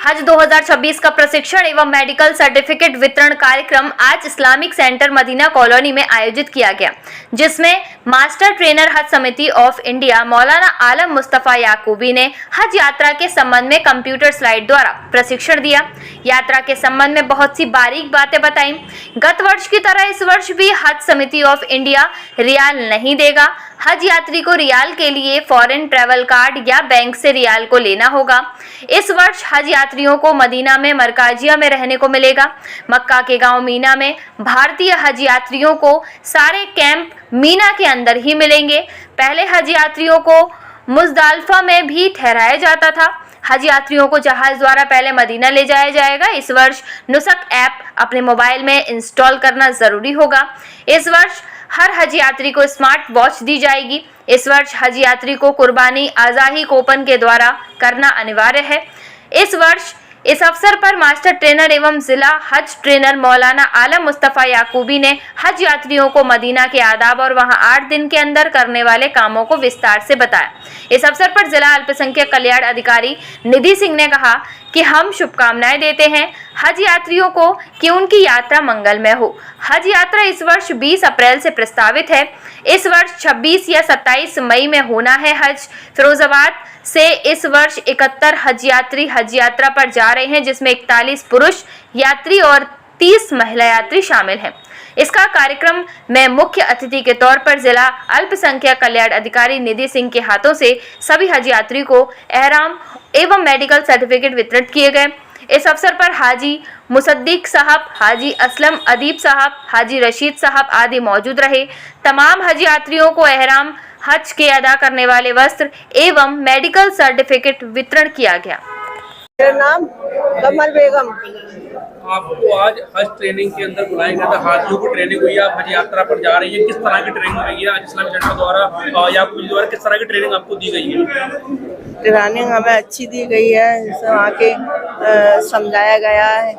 हज 2026 का प्रशिक्षण एवं मेडिकल सर्टिफिकेट वितरण कार्यक्रम आज इस्लामिक सेंटर मदीना कॉलोनी में आयोजित किया गया, जिसमें मास्टर ट्रेनर हज समिति ऑफ इंडिया मौलाना आलम मुस्तफा याकूबी ने हज यात्रा के संबंध में कंप्यूटर स्लाइड द्वारा प्रशिक्षण दिया। यात्रा के संबंध में बहुत सी बारीक बातें बताई। गत वर्ष की तरह इस वर्ष भी हज समिति ऑफ इंडिया रियाल नहीं देगा। हज यात्री को रियाल के लिए फॉरेन ट्रैवल कार्ड या बैंक से रियाल को लेना होगा। इस वर्ष हज यात्रियों को मदीना में मरकाजिया में रहने को मिलेगा। मक्का के गांव मीना में भारतीय हज यात्रियों को सारे कैंप मीना के अंदर ही मिलेंगे। पहले हज यात्रियों को मुजदालिफा में भी ठहराया जाता था। हज यात्रियों को जहाज द्वारा पहले मदीना ले जाया जाएगा। इस वर्ष नुसक ऐप अपने मोबाइल में इंस्टॉल करना जरूरी होगा। इस वर्ष हर हज यात्री को स्मार्ट वॉच दी जाएगी। इस वर्ष हज यात्री को कुर्बानी आज़ाही कूपन के द्वारा करना अनिवार्य है। इस वर्ष इस अवसर पर मास्टर ट्रेनर एवं जिला हज ट्रेनर मौलाना आलम मुस्तफा याकूबी ने हज यात्रियों को मदीना के आदाब और वहां 8 दिन के अंदर करने वाले कामों को विस्तार से बताया। इस अवसर पर जिला अल्पसंख्यक कल्याण अधिकारी निधि सिंह ने कहा कि हम शुभकामनाएं देते हैं हज यात्रियों को कि उनकी यात्रा मंगलमय हो। हज यात्रा इस वर्ष 20 अप्रैल से प्रस्तावित है। इस वर्ष 26 या 27 मई में होना है हज। फिरोजाबाद से इस वर्ष 71 हज यात्री हज यात्रा पर जा रहे हैं, जिसमें 41 पुरुष यात्री और 30 महिला यात्री शामिल हैं। इसका कार्यक्रम में मुख्य अतिथि के तौर पर जिला अल्पसंख्यक कल्याण अधिकारी निधि सिंह के हाथों से सभी हज यात्री को एहराम एवं मेडिकल सर्टिफिकेट वितरित किए गए। इस अवसर पर हाजी मुसद्दीक साहब, हाजी असलम अदीब साहब, हाजी रशीद साहब आदि मौजूद रहे। तमाम हज यात्रियों को एहराम, हज के अदा करने वाले वस्त्र एवं मेडिकल सर्टिफिकेट वितरण किया गया। मेरा नाम कमल बेगम। आपको आज हज ट्रेनिंग के अंदर बुलाया गया था। हाजियों को ट्रेनिंग हुई है, आप हज यात्रा पर जा रही है, किस तरह की ट्रेनिंग हुई है आज इस्लामिक सेंटर द्वारा या कुछ द्वारा किस तरह की ट्रेनिंग आपको दी गई है? ट्रेनिंग हमें अच्छी दी गई है, जैसे वहाँ के समझाया गया है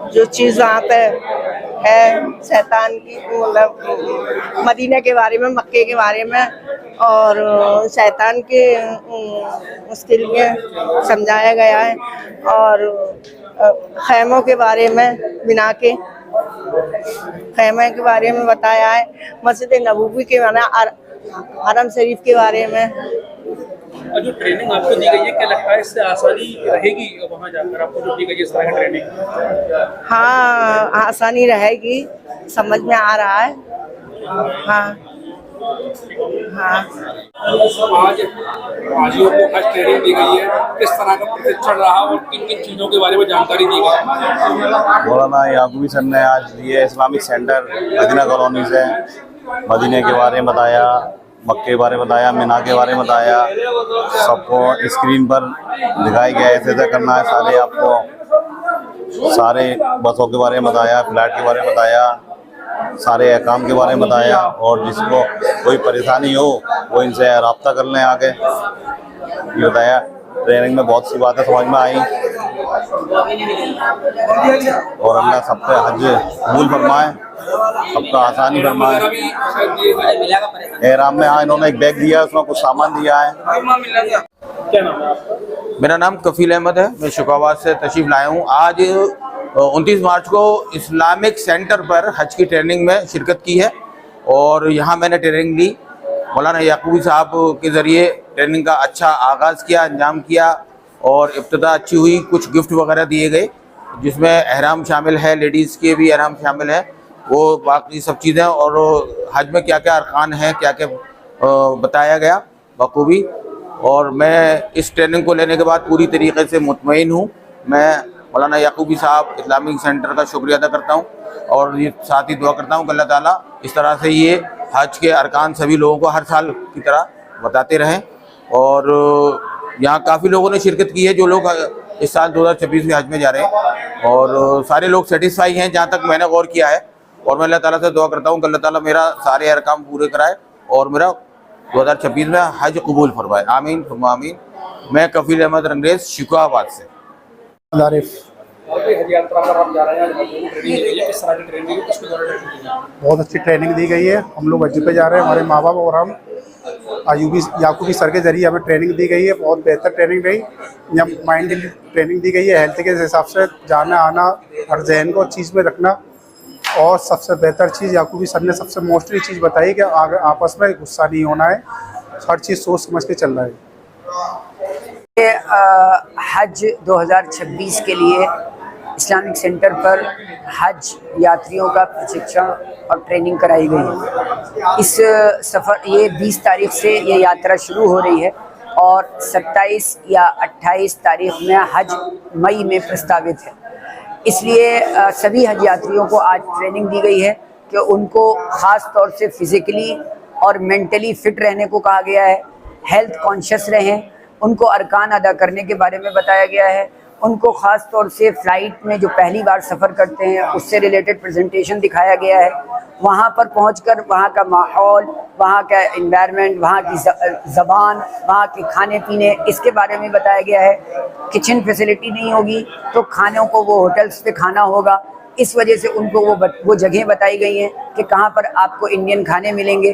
जो चीज़ वहाँ पे है शैतान की, मतलब मदीना के बारे में, मक्के के बारे में और शैतान के उसके लिए समझाया गया है और खैमों के बारे में, बिना के खैमे के बारे में बताया है, मस्जिद नबवी के माना हरम शरीफ के बारे में। जो ट्रेनिंग आपको दी गई है, क्या लगता है इससे आसानी रहेगी वहाँ जाकर आपको जो दी गई है इस तरह की ट्रेनिंग? हाँ, आसानी रहेगी, समझ में आ रहा है। हाँ हाँ। आज हाजियों को हज ट्रेनिंग दी गई है, किस तरह का प्रशिक्षण रहा और किन किन चीज़ों के बारे में जानकारी दी गई? मौलाना याकूबी सर ने आज दिए इस्लामिक सेंटर मदीना कॉलोनी से मदीने के बारे में बताया, मक्के के बारे में बताया, मीना के बारे में बताया। सबको स्क्रीन पर दिखाया गया ऐसे ऐसे करना है, सारे आपको सारे बसों के बारे में बताया, फ्लैट के बारे में बताया, सारे अहकाम के बारे में बताया और जिसको कोई परेशानी हो वो इनसे रब्ता कर लें आगे, ये बताया। ट्रेनिंग में बहुत सी बातें समझ में आई और अल्लाह सब पे हज कबूल फरमाए, सबका आसानी फरमाए। एहराम में हाँ इन्होंने एक बैग दिया, उसमें कुछ सामान दिया है। क्या नाम है आपका? मेरा नाम कफील अहमद है, मैं शुकाबाद से तशरीफ लाया हूँ। आज 29 मार्च को इस्लामिक सेंटर पर हज की ट्रेनिंग में शिरकत की है और यहाँ मैंने ट्रेनिंग ली। मौलाना याकूबी साहब के ज़रिए ट्रेनिंग का अच्छा आगाज़ किया, अंजाम किया और इब्तिदा अच्छी हुई। कुछ गिफ्ट वगैरह दिए गए जिसमें एहराम शामिल है, लेडीज़ के भी एहराम शामिल है, वो बाकी सब चीज़ें और हज में क्या क्या अरकान हैं, क्या क्या बताया गया बखूबी। और मैं इस ट्रेनिंग को लेने के बाद पूरी तरीके से मुतमईन हूँ। मैं मौलाना याकूबी साहब इस्लामिक सेंटर का शुक्रिया अदा करता हूँ और ये साथ ही दुआ करता हूँ कि अल्लाह ताला इस तरह से ये हज के अरकान सभी लोगों को हर साल की तरह बताते रहें। और यहाँ काफ़ी लोगों ने शिरकत की है जो लोग इस साल 2026 में हज में जा रहे हैं और सारे लोग सेटिस्फाई हैं जहाँ तक मैंने गौर किया है। और मैं अल्लाह ताला से दुआ करता हूँ कि अल्लाह ताला मेरा सारे अरकाम पूरे कराए और मेरा 2026 में हज कबूल फरमाए। आमीन सुम्मा आमीन। मैं कफील अहमद रंगरेज शुकाबाद से। हज यात्रा पर आप जा रहे हैं, ट्रेनिंग दी गई है, किस तरह की ट्रेनिंग है, किसके द्वारा ट्रेनिंग दी गई है? बहुत अच्छी ट्रेनिंग दी गई है। हम लोग हज पे जा रहे हैं, हमारे माँ बाप और हम आयुबी याकूबी सर के जरिए हमें ट्रेनिंग दी गई है। बहुत बेहतर ट्रेनिंग रही। यहाँ माइंड ट्रेनिंग दी गई है, हेल्थ के हिसाब से जाना आना, हर जहन को चीज़ में रखना। और सबसे बेहतर चीज़ याकूबी सर ने सबसे मोस्टली चीज़ बताई कि आपस में गुस्सा नहीं होना है, हर चीज़ सोच समझ के चलना है। हज 2026 के लिए इस्लामिक सेंटर पर हज यात्रियों का प्रशिक्षण और ट्रेनिंग कराई गई है। इस सफ़र ये 20 तारीख से ये यात्रा शुरू हो रही है और 27 या 28 तारीख में हज मई में प्रस्तावित है। इसलिए सभी हज यात्रियों को आज ट्रेनिंग दी गई है कि उनको ख़ास तौर से फिज़िकली और मेंटली फ़िट रहने को कहा गया है, हेल्थ कॉन्शियस रहें, उनको अरकान अदा करने के बारे में बताया गया है। उनको ख़ास तौर से फ़्लाइट में जो पहली बार सफ़र करते हैं उससे रिलेटेड प्रेजेंटेशन दिखाया गया है। वहाँ पर पहुँचकर वहाँ का माहौल, वहाँ का एनवायरनमेंट, वहाँ की ज़बान, वहाँ के खाने पीने, इसके बारे में बताया गया है। किचन फैसिलिटी नहीं होगी तो खानों को वो होटल्स पे खाना होगा। इस वजह से उनको वो जगह बताई गई हैं कि कहाँ पर आपको इंडियन खाने मिलेंगे,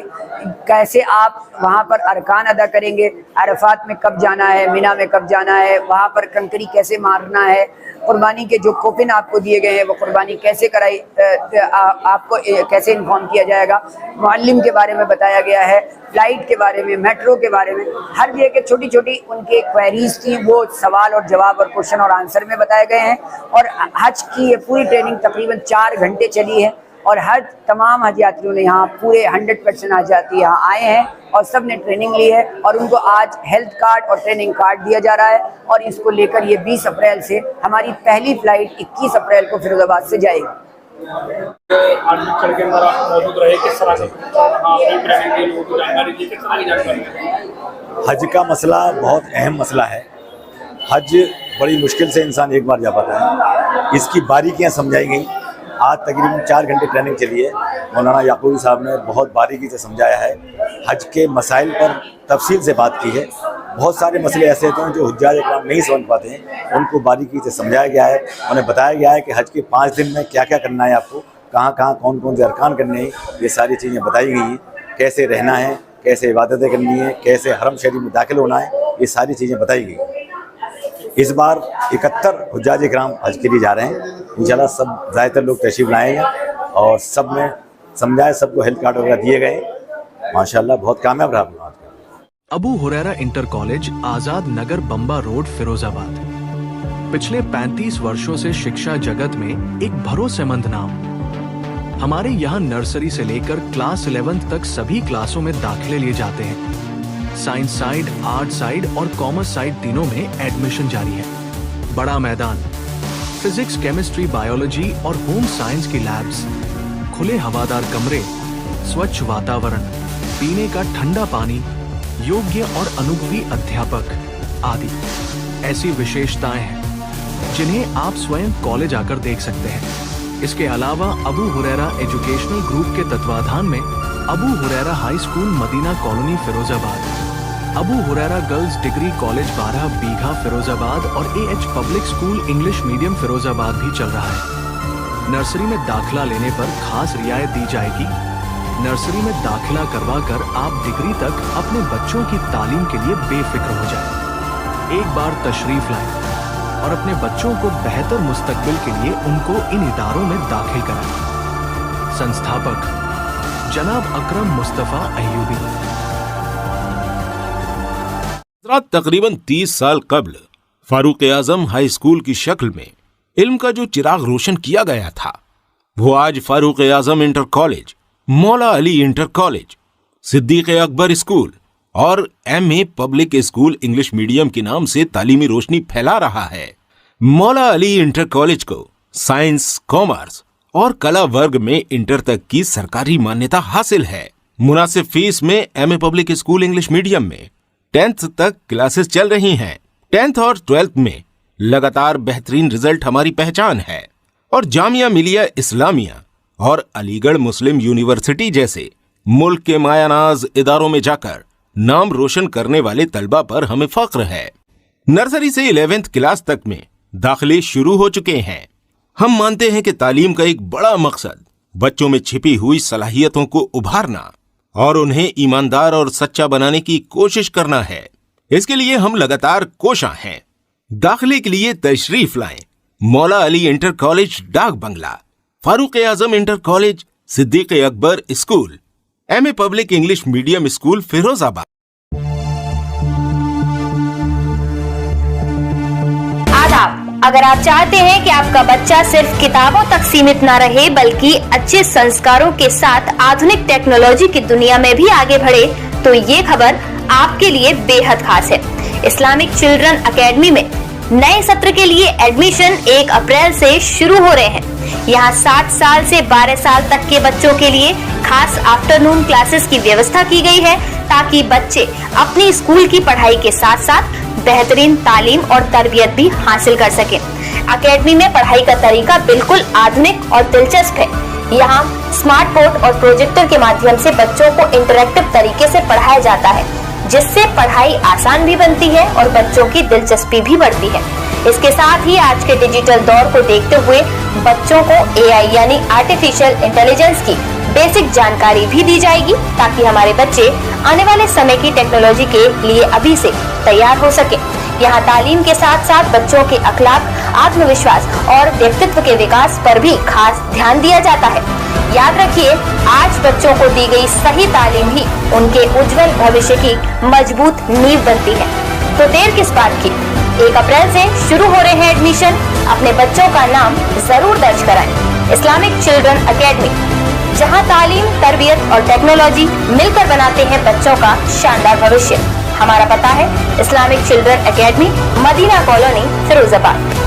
कैसे आप वहाँ पर अरकान अदा करेंगे, अरफात में कब जाना है, मिना में कब जाना है, वहाँ पर कंकरी कैसे मारना है, कुर्बानी के जो कोपिन आपको दिए गए हैं वो कुर्बानी कैसे कराई, आपको कैसे इन्फॉर्म किया जाएगा। मुअल्लिम के बारे में बताया गया है, फ्लाइट के बारे में, मेट्रो के बारे में, हर जगह के छोटी छोटी उनके क्वेरीज थी वो सवाल और जवाब और क्वेश्चन और आंसर में बताए गए हैं। और हज की ये पूरी ट्रेनिंग तकरीबन 4 घंटे चली है और हर तमाम हज यात्रियों ने यहाँ पूरे 100% हज यात्री यहाँ आए हैं और सब ने ट्रेनिंग ली है और उनको आज हेल्थ कार्ड और ट्रेनिंग कार्ड दिया जा रहा है। और इसको लेकर ये 20 अप्रैल से हमारी पहली फ़्लाइट 21 अप्रैल को फिरोजाबाद से जाएगी। के अंदर आप मौजूद रहे, किस तरह से आपने ट्रेनिंग दी, लोगों को जानकारी दी, किस तरह की जानकारी? हज का मसला बहुत अहम मसला है। हज बड़ी मुश्किल से इंसान एक बार जा पाता है। इसकी बारीकियां समझाई गई। आज तकरीबन 4 घंटे ट्रेनिंग चली है। मौलाना याकूबी साहब ने बहुत बारीकी से समझाया है। हज के मसाइल पर तफसील से बात की है। बहुत सारे मसले ऐसे होते हैं जो हुज्जाज इकराम नहीं समझ पाते हैं, उनको बारीकी से समझाया गया है। उन्हें बताया गया है कि हज के 5 दिन में क्या क्या करना है, आपको कहाँ कहाँ कौन कौन से अरकान करने हैं, ये सारी चीज़ें बताई गई हैं। कैसे रहना है, कैसे इबादतें करनी है, कैसे हरम शरीफ में दाखिल होना है, ये सारी चीज़ें बताई गई। इस बार 71 हुज्जाज इकराम हज के लिए जा रहे हैं। इंशाल्लाह सब ज़्यादातर लोग तशरीफ़ लाएंगे और सब में समझाए, सबको हेल्थ कार्ड वगैरह दिए गए। माशाल्लाह बहुत कामयाब रहा। अबू हुरैरा इंटर कॉलेज, आजाद नगर, बम्बा रोड, फिरोजाबाद। पिछले 35 वर्षों से शिक्षा जगत में एक भरोसेमंद नाम। हमारे यहाँ नर्सरी से लेकर क्लास 11th तक सभी क्लासों में दाखिले लिए जाते हैं। साइंस साइड, आर्ट साइड और कॉमर्स साइड तीनों में एडमिशन जारी है। बड़ा मैदान, फिजिक्स, केमिस्ट्री, बायोलॉजी और होम साइंस की लैब्स, खुले हवादार कमरे, स्वच्छ वातावरण, पीने का ठंडा पानी, योग्य और अनुभवी अध्यापक आदि ऐसी विशेषताएं हैं जिन्हें आप स्वयं कॉलेज आकर देख सकते हैं। इसके अलावा अबू हुरैरा एजुकेशनल ग्रुप के तत्वाधान में Abu Huraira high school, Madina colony, Firozabad, Abu Huraira girls degree college 12 बीघा, फिरोजाबाद और AH public school English medium, Firozabad भी चल रहा है। नर्सरी में दाखिला लेने पर खास रियायत दी जाएगी। नर्सरी में दाखिला करवाकर आप डिग्री तक अपने बच्चों की तालीम के लिए बेफिक्र हो जाए। एक बार तशरीफ लाएं और अपने बच्चों को बेहतर मुस्तकबिल के लिए उनको इन इदारों में दाखिल कराएं। संस्थापक जनाब अकरम मुस्तफ़ा अय्यूबी। तकरीबन 30 साल कबल फारूक आजम हाई स्कूल की शक्ल में इल्म का जो चिराग रोशन किया गया था, वो आज Farooq Azam inter college, Maula Ali inter college, Siddique Akbar school और MA public school English medium के नाम से तालीमी रोशनी फैला रहा है। मौला अली इंटर कॉलेज को साइंस, कॉमर्स और कला वर्ग में इंटर तक की सरकारी मान्यता हासिल है। मुनासिब फीस में MA public school English medium में 10th तक क्लासेस चल रही हैं। 10th और 12th में लगातार बेहतरीन रिजल्ट हमारी पहचान है और जामिया मिलिया इस्लामिया और अलीगढ़ मुस्लिम यूनिवर्सिटी जैसे मुल्क के मायानाज इदारों में जाकर नाम रोशन करने वाले तलबा पर हमें फख्र है। नर्सरी से 11th क्लास तक में दाखिले शुरू हो चुके हैं। हम मानते हैं कि तालीम का एक बड़ा मकसद बच्चों में छिपी हुई सलाहियतों को उभारना और उन्हें ईमानदार और सच्चा बनाने की कोशिश करना है। इसके लिए हम लगातार कोशां हैं। दाखिले के लिए तशरीफ लाएं मौला Ali inter college Dak Bangla, Farooq Azam inter college, Siddique Akbar school, MA public English medium school Firozabad. आदाब। अगर आप चाहते हैं कि आपका बच्चा सिर्फ किताबों तक सीमित न रहे बल्कि अच्छे संस्कारों के साथ आधुनिक टेक्नोलॉजी की दुनिया में भी आगे बढ़े, तो ये खबर आपके लिए बेहद खास है। इस्लामिक चिल्ड्रन एकेडमी में नए सत्र के लिए एडमिशन 1 अप्रैल से शुरू हो रहे हैं। यहाँ 7 साल से 12 साल तक के बच्चों के लिए खास आफ्टरनून क्लासेस की व्यवस्था की गई है, ताकि बच्चे अपनी स्कूल की पढ़ाई के साथ साथ बेहतरीन तालीम और तरबियत भी हासिल कर सकें। एकेडमी में पढ़ाई का तरीका बिल्कुल आधुनिक और दिलचस्प है। यहाँ स्मार्ट बोर्ड और प्रोजेक्टर के माध्यम से बच्चों को इंटरैक्टिव तरीके से पढ़ाया जाता है, जिससे पढ़ाई आसान भी बनती है और बच्चों की दिलचस्पी भी बढ़ती है। इसके साथ ही आज के डिजिटल दौर को देखते हुए बच्चों को AI यानी आर्टिफिशियल इंटेलिजेंस की बेसिक जानकारी भी दी जाएगी, ताकि हमारे बच्चे आने वाले समय की टेक्नोलॉजी के लिए अभी से तैयार हो सके। यहाँ तालीम के साथ साथ बच्चों के अखलाक, आत्मविश्वास और व्यक्तित्व के विकास पर भी खास ध्यान दिया जाता है। याद रखिए, आज बच्चों को दी गई सही तालीम ही उनके उज्जवल भविष्य की मजबूत नींव बनती है। तो देर किस बात की, 1 अप्रैल से शुरू हो रहे हैं एडमिशन। अपने बच्चों का नाम जरूर दर्ज कराएं। इस्लामिक चिल्ड्रन एकेडमी, जहां तालीम, तरबियत और टेक्नोलॉजी मिलकर बनाते हैं बच्चों का शानदार भविष्य। हमारा पता है Islamic children academy, Madina colony, Firozabad.